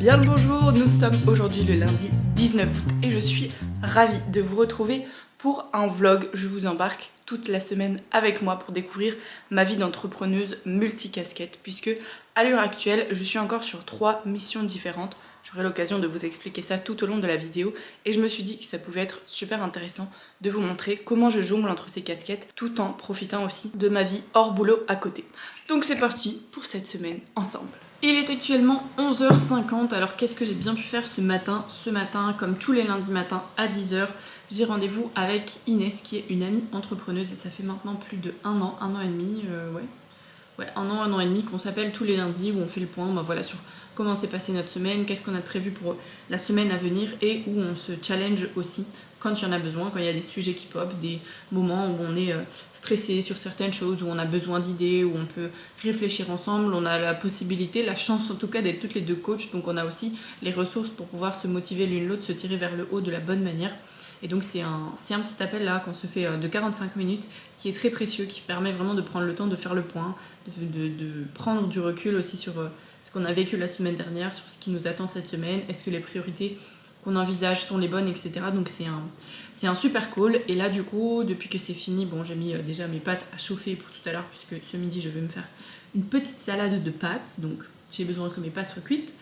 Bien le bonjour, nous sommes aujourd'hui le lundi 19 août et je suis ravie de vous retrouver pour un vlog. Je vous embarque toute la semaine avec moi pour découvrir ma vie d'entrepreneuse multicasquette, puisque à l'heure actuelle je suis encore sur 3 missions différentes. J'aurai l'occasion de vous expliquer ça tout au long de la vidéo et je me suis dit que ça pouvait être super intéressant de vous montrer comment je jongle entre ces casquettes tout en profitant aussi de ma vie hors boulot à côté. Donc c'est parti pour cette semaine ensemble. Il est actuellement 11h50, alors qu'est-ce que j'ai bien pu faire ce matin? Ce matin, comme tous les lundis matins à 10h, j'ai rendez-vous avec Inès qui est une amie entrepreneuse et ça fait maintenant plus de un an et demi, un an et demi qu'on s'appelle tous les lundis où on fait le point voilà, sur comment s'est passée notre semaine, qu'est-ce qu'on a de prévu pour la semaine à venir et où on se challenge aussi quand il y en a besoin, quand il y a des sujets qui pop, des moments où on est stressé sur certaines choses, où on a besoin d'idées, où on peut réfléchir ensemble. On a la possibilité, la chance en tout cas d'être toutes les deux coachs, donc on a aussi les ressources pour pouvoir se motiver l'une l'autre, se tirer vers le haut de la bonne manière. Et donc c'est un petit appel là qu'on se fait de 45 minutes qui est très précieux, qui permet vraiment de prendre le temps de faire le point, de prendre du recul aussi sur ce qu'on a vécu la semaine dernière, sur ce qui nous attend cette semaine, est-ce que les priorités qu'on envisage sont les bonnes, etc. Donc c'est un super call. Et là du coup, depuis que c'est fini, j'ai mis déjà mes pâtes à chauffer pour tout à l'heure, puisque ce midi je vais me faire une petite salade de pâtes, donc j'ai besoin que mes pâtes soient cuites.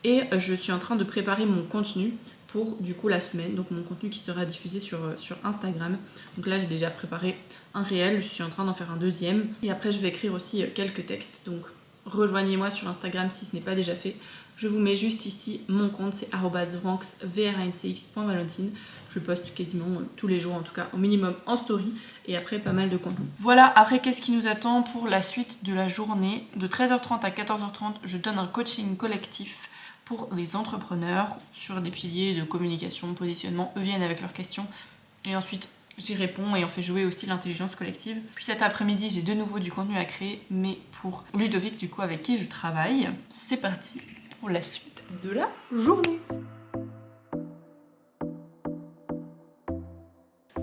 Et je suis en train de préparer mon contenu pour du coup la semaine, donc mon contenu qui sera diffusé sur Instagram. Donc là j'ai déjà préparé un réel, je suis en train d'en faire un deuxième. Et après je vais écrire aussi quelques textes, donc rejoignez-moi sur Instagram si ce n'est pas déjà fait. Je vous mets juste ici mon compte, c'est @vranx.valentine. Je poste quasiment tous les jours, en tout cas au minimum en story, et après pas mal de contenu. Voilà, après qu'est-ce qui nous attend pour la suite de la journée? De 13h30 à 14h30, je donne un coaching collectif pour les entrepreneurs sur des piliers de communication, positionnement. Eux viennent avec leurs questions et ensuite j'y réponds et on fait jouer aussi l'intelligence collective. Puis cet après-midi, j'ai de nouveau du contenu à créer, mais pour Ludovic, du coup, avec qui je travaille. C'est parti pour la suite de la journée.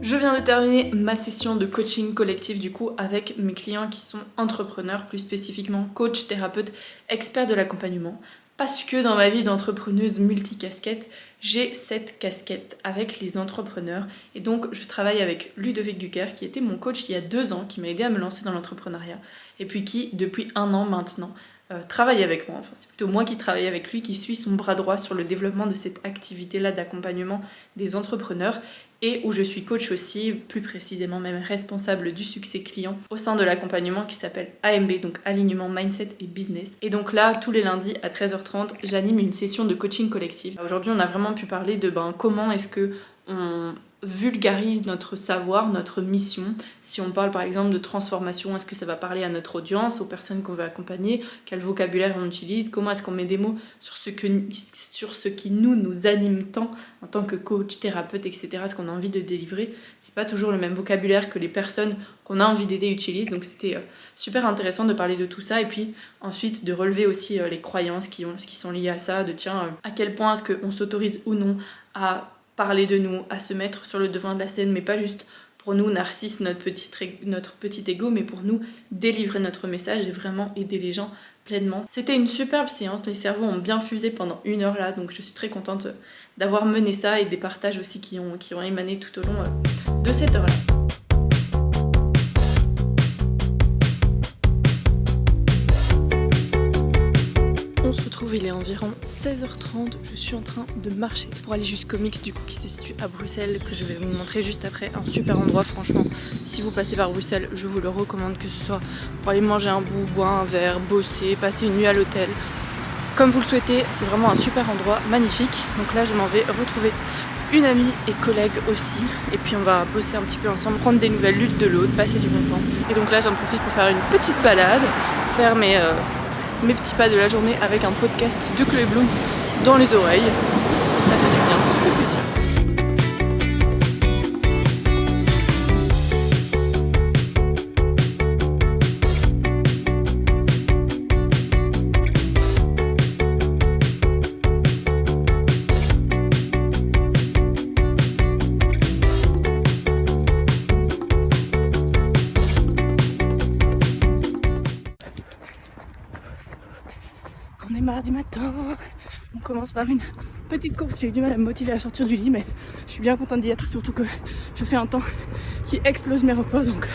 Je viens de terminer ma session de coaching collectif du coup avec mes clients qui sont entrepreneurs, plus spécifiquement coach, thérapeute, expert de l'accompagnement. Parce que dans ma vie d'entrepreneuse multicasquette, j'ai cette casquette avec les entrepreneurs. Et donc je travaille avec Ludovic Gucker qui était mon coach il y a 2 ans, qui m'a aidé à me lancer dans l'entrepreneuriat. Et puis qui, depuis 1 an maintenant, travaille avec moi. Enfin c'est plutôt moi qui travaille avec lui, qui suis son bras droit sur le développement de cette activité-là d'accompagnement des entrepreneurs. Et où je suis coach aussi, plus précisément même responsable du succès client au sein de l'accompagnement qui s'appelle AMB, donc Alignement, Mindset et Business. Et donc là, tous les lundis à 13h30, j'anime une session de coaching collectif. Aujourd'hui, on a vraiment pu parler de comment est-ce que on vulgarise notre savoir, notre mission. Si on parle par exemple de transformation, est-ce que ça va parler à notre audience, aux personnes qu'on veut accompagner, quel vocabulaire on utilise, comment est-ce qu'on met des mots sur ce qui nous anime tant en tant que coach, thérapeute, etc., ce qu'on a envie de délivrer. C'est pas toujours le même vocabulaire que les personnes qu'on a envie d'aider utilisent, donc c'était super intéressant de parler de tout ça et puis ensuite de relever aussi les croyances qui sont liées à ça, de à quel point est-ce qu'on s'autorise ou non à parler de nous, à se mettre sur le devant de la scène, mais pas juste pour nous, narcisses, notre petit ego, mais pour nous, délivrer notre message et vraiment aider les gens pleinement. C'était une superbe séance, les cerveaux ont bien fusé pendant 1 heure là, donc je suis très contente d'avoir mené ça et des partages aussi qui ont émané tout au long de cette heure-là. On se retrouve, il est environ 16h30, je suis en train de marcher pour aller jusqu'au Mix du coup qui se situe à Bruxelles, que je vais vous montrer juste après. Un super endroit franchement, si vous passez par Bruxelles, je vous le recommande, que ce soit pour aller manger un bout, boire un verre, bosser, passer une nuit à l'hôtel. Comme vous le souhaitez, c'est vraiment un super endroit, magnifique. Donc là je m'en vais retrouver une amie et collègue aussi, et puis on va bosser un petit peu ensemble, prendre des nouvelles l'une de l'autre, passer du bon temps. Et donc là j'en profite pour faire une petite balade, faire mes petits pas de la journée avec un podcast de Chloé Bloom dans les oreilles. Ça fait du bien, ça fait plaisir. On est mardi matin, On commence par une petite course, j'ai eu du mal à me motiver à sortir du lit, mais je suis bien contente d'y être, surtout que je fais un temps qui explose mes repas, donc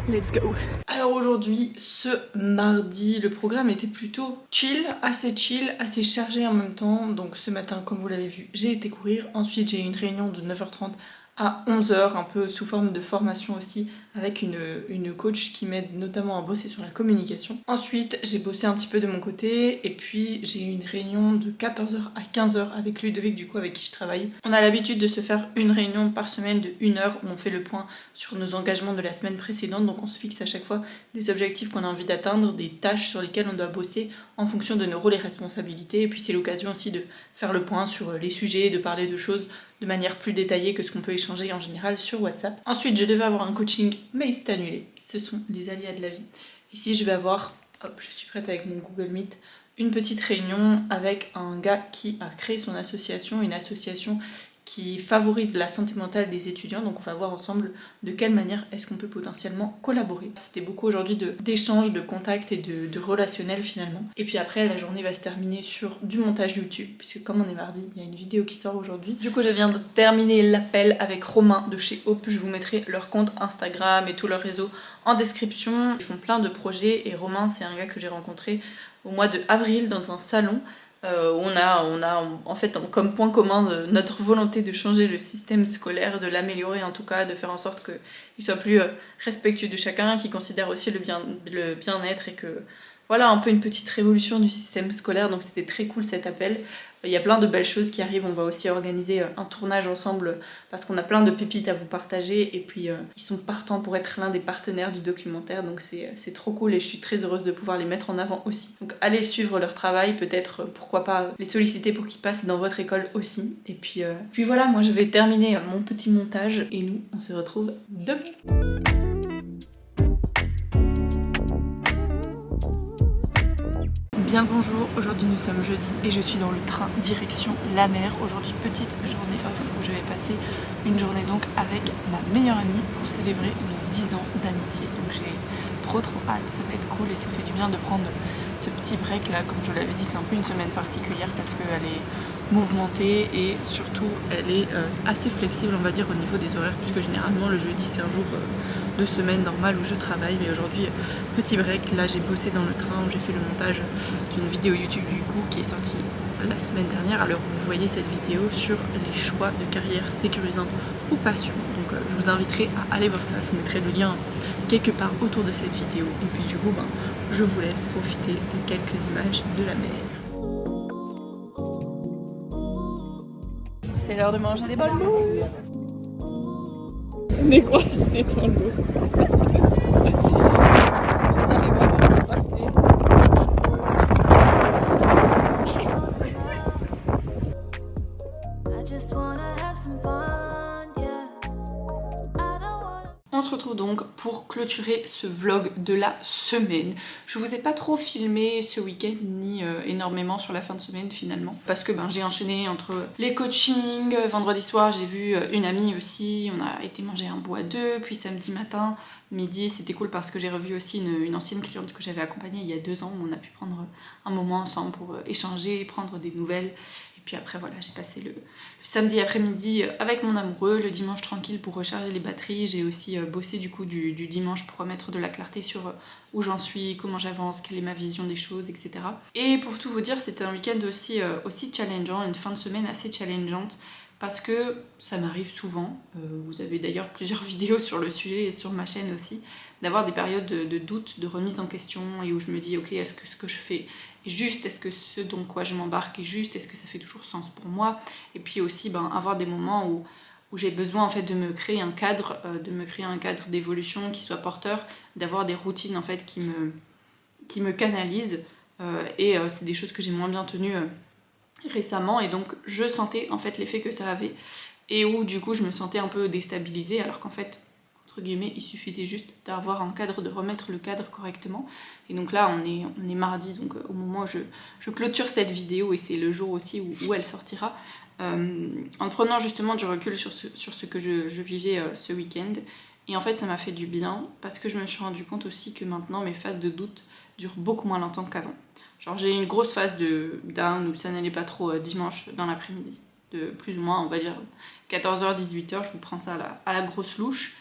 let's go. Alors aujourd'hui, ce mardi, le programme était plutôt chill, assez chargé en même temps. Donc ce matin, comme vous l'avez vu, j'ai été courir. Ensuite, j'ai eu une réunion de 9h30 à 11h, un peu sous forme de formation aussi, avec une coach qui m'aide notamment à bosser sur la communication. Ensuite, j'ai bossé un petit peu de mon côté, et puis j'ai eu une réunion de 14h à 15h avec Ludovic, du coup, avec qui je travaille. On a l'habitude de se faire une réunion par semaine de 1 heure où on fait le point sur nos engagements de la semaine précédente, donc on se fixe à chaque fois des objectifs qu'on a envie d'atteindre, des tâches sur lesquelles on doit bosser en fonction de nos rôles et responsabilités, et puis c'est l'occasion aussi de faire le point sur les sujets, de parler de choses de manière plus détaillée que ce qu'on peut échanger en général sur WhatsApp. Ensuite, je devais avoir un coaching, mais il s'est annulé. Ce sont les aléas de la vie. Ici, je vais avoir, hop, je suis prête avec mon Google Meet, une petite réunion avec un gars qui a créé son association, une association qui favorise la santé mentale des étudiants, donc on va voir ensemble de quelle manière est-ce qu'on peut potentiellement collaborer. C'était beaucoup aujourd'hui d'échanges, de contacts et de relationnel finalement. Et puis après, la journée va se terminer sur du montage YouTube, puisque comme on est mardi, il y a une vidéo qui sort aujourd'hui. Du coup, je viens de terminer l'appel avec Romain de chez Hope. Je vous mettrai leur compte Instagram et tout leur réseau en description. Ils font plein de projets et Romain, c'est un gars que j'ai rencontré au mois de avril dans un salon. On a en fait comme point commun notre volonté de changer le système scolaire, de l'améliorer en tout cas, de faire en sorte qu'il soit plus respectueux de chacun, qu'il considère aussi le bien-être et que voilà un peu une petite révolution du système scolaire. Donc c'était très cool cet appel. Il y a plein de belles choses qui arrivent, on va aussi organiser un tournage ensemble parce qu'on a plein de pépites à vous partager et puis ils sont partants pour être l'un des partenaires du documentaire, donc c'est trop cool et je suis très heureuse de pouvoir les mettre en avant aussi. Donc allez suivre leur travail, peut-être pourquoi pas les solliciter pour qu'ils passent dans votre école aussi. Et puis voilà, moi je vais terminer mon petit montage et nous on se retrouve demain. Bien le bonjour, aujourd'hui nous sommes jeudi et je suis dans le train direction la mer. Aujourd'hui petite journée off où je vais passer une journée donc avec ma meilleure amie pour célébrer nos 10 ans d'amitié. Donc j'ai trop hâte, ça va être cool et ça fait du bien de prendre ce petit break là. Comme je l'avais dit, c'est un peu une semaine particulière parce qu'elle est mouvementée et surtout elle est assez flexible on va dire au niveau des horaires, puisque généralement le jeudi c'est un jour de semaine normale où je travaille, mais aujourd'hui petit break. Là j'ai bossé dans le train où j'ai fait le montage d'une vidéo YouTube du coup qui est sortie la semaine dernière à l'heure où vous voyez cette vidéo sur les choix de carrière sécurisante ou passion. Donc je vous inviterai à aller voir ça, je vous mettrai le lien quelque part autour de cette vidéo et puis du coup je vous laisse profiter de quelques images de la mer. C'est l'heure de manger des bols lourds. On est coincé dans l'eau. On arrive à passer. On se retrouve donc pour clôturer ce vlog de la semaine. Je vous ai pas trop filmé ce week-end ni énormément sur la fin de semaine finalement parce que j'ai enchaîné entre les coachings, vendredi soir j'ai vu une amie aussi, on a été manger un bout à deux, puis samedi matin, midi, c'était cool parce que j'ai revu aussi une ancienne cliente que j'avais accompagnée il y a 2 ans où on a pu prendre un moment ensemble pour échanger, prendre des nouvelles. Puis après voilà, j'ai passé le samedi après-midi avec mon amoureux, le dimanche tranquille pour recharger les batteries. J'ai aussi bossé du coup du dimanche pour remettre de la clarté sur où j'en suis, comment j'avance, quelle est ma vision des choses, etc. Et pour tout vous dire, c'était un week-end aussi challengeant, une fin de semaine assez challengeante parce que ça m'arrive souvent, vous avez d'ailleurs plusieurs vidéos sur le sujet et sur ma chaîne aussi, d'avoir des périodes de doute, de remise en question et où je me dis ok, est-ce que ce que je fais est juste, est-ce que ce dans quoi je m'embarque est juste, est-ce que ça fait toujours sens pour moi, et puis aussi avoir des moments où j'ai besoin en fait de me créer un cadre, d'évolution qui soit porteur, d'avoir des routines en fait qui me canalisent et c'est des choses que j'ai moins bien tenues récemment et donc je sentais en fait l'effet que ça avait et où du coup je me sentais un peu déstabilisée alors qu'en fait entre guillemets il suffisait juste d'avoir un cadre, de remettre le cadre correctement. Et donc là on est mardi, donc au moment où je clôture cette vidéo et c'est le jour aussi où elle sortira, en prenant justement du recul sur ce que je vivais ce week-end Et en fait ça m'a fait du bien parce que je me suis rendu compte aussi que maintenant mes phases de doute durent beaucoup moins longtemps qu'avant. Genre j'ai une grosse phase de down où ça n'allait pas trop dimanche dans l'après-midi. De plus ou moins, on va dire 14h, 18h, je vous prends ça à la grosse louche.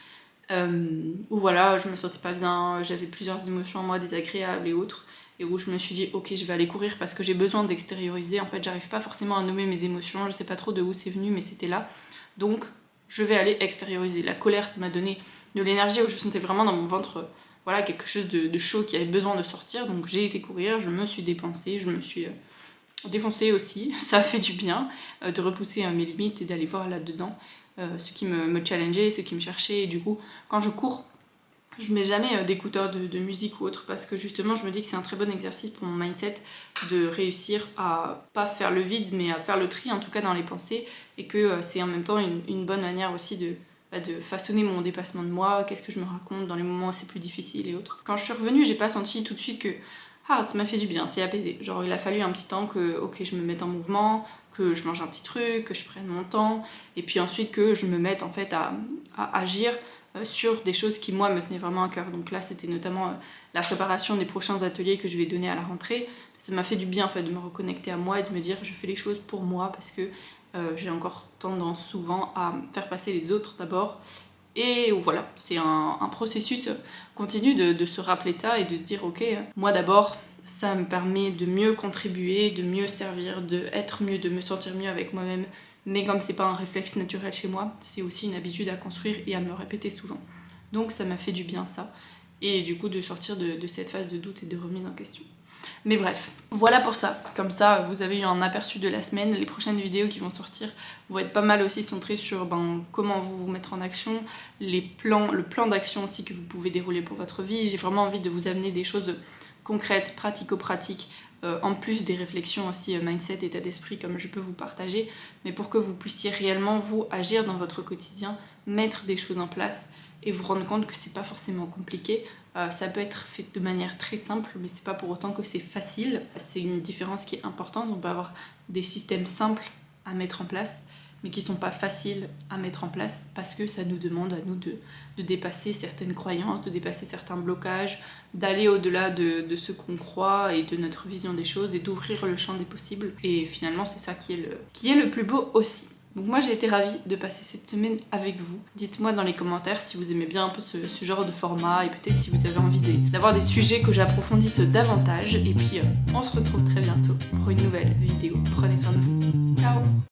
Où voilà, je me sentais pas bien, j'avais plusieurs émotions en moi désagréables et autres. Et où je me suis dit, ok, je vais aller courir parce que j'ai besoin d'extérioriser. En fait, j'arrive pas forcément à nommer mes émotions, je sais pas trop de où c'est venu, mais c'était là. Donc, je vais aller extérioriser. La colère, ça m'a donné de l'énergie où je sentais vraiment dans mon ventre, voilà, quelque chose de chaud qui avait besoin de sortir. Donc, j'ai été courir, je me suis dépensée, je me suis défoncée aussi. Ça a fait du bien de repousser mes limites et d'aller voir là-dedans ce qui me challengeait, ce qui me cherchait. Et du coup, quand je cours, je mets jamais d'écouteurs de musique ou autre parce que justement je me dis que c'est un très bon exercice pour mon mindset de réussir à pas faire le vide mais à faire le tri en tout cas dans les pensées et que c'est en même temps une bonne manière aussi de façonner mon dépassement de moi, qu'est-ce que je me raconte dans les moments où c'est plus difficile et autres. Quand je suis revenue, j'ai pas senti tout de suite que ça m'a fait du bien, c'est apaisé. Genre il a fallu un petit temps que je me mette en mouvement, que je mange un petit truc, que je prenne mon temps et puis ensuite que je me mette en fait à agir sur des choses qui moi me tenaient vraiment à cœur. Donc là c'était notamment la préparation des prochains ateliers que je vais donner à la rentrée. Ça m'a fait du bien en fait de me reconnecter à moi et de me dire je fais les choses pour moi parce que j'ai encore tendance souvent à faire passer les autres d'abord. Et voilà, c'est un processus continu de se rappeler de ça et de se dire ok, moi d'abord, ça me permet de mieux contribuer, de mieux servir, d'être mieux, de me sentir mieux avec moi-même. Mais comme c'est pas un réflexe naturel chez moi, c'est aussi une habitude à construire et à me répéter souvent. Donc ça m'a fait du bien ça. Et du coup de sortir de cette phase de doute et de remise en question. Mais bref, voilà pour ça. Comme ça, vous avez eu un aperçu de la semaine. Les prochaines vidéos qui vont sortir vont être pas mal aussi centrées sur comment vous mettre en action, le plan d'action aussi que vous pouvez dérouler pour votre vie. J'ai vraiment envie de vous amener des choses concrètes, pratico-pratiques, en plus des réflexions aussi mindset, état d'esprit comme je peux vous partager, mais pour que vous puissiez réellement vous agir dans votre quotidien, mettre des choses en place et vous rendre compte que c'est pas forcément compliqué. Ça peut être fait de manière très simple, mais c'est pas pour autant que c'est facile. C'est une différence qui est importante. On peut avoir des systèmes simples à mettre en place, mais qui sont pas faciles à mettre en place parce que ça nous demande à nous de dépasser certaines croyances, de dépasser certains blocages, d'aller au-delà de ce qu'on croit et de notre vision des choses et d'ouvrir le champ des possibles. Et finalement, c'est ça qui est le plus beau aussi. Donc moi j'ai été ravie de passer cette semaine avec vous. Dites-moi dans les commentaires si vous aimez bien un peu ce genre de format et peut-être si vous avez envie d'avoir des sujets que j'approfondisse davantage. Et puis on se retrouve très bientôt pour une nouvelle vidéo. Prenez soin de vous. Ciao!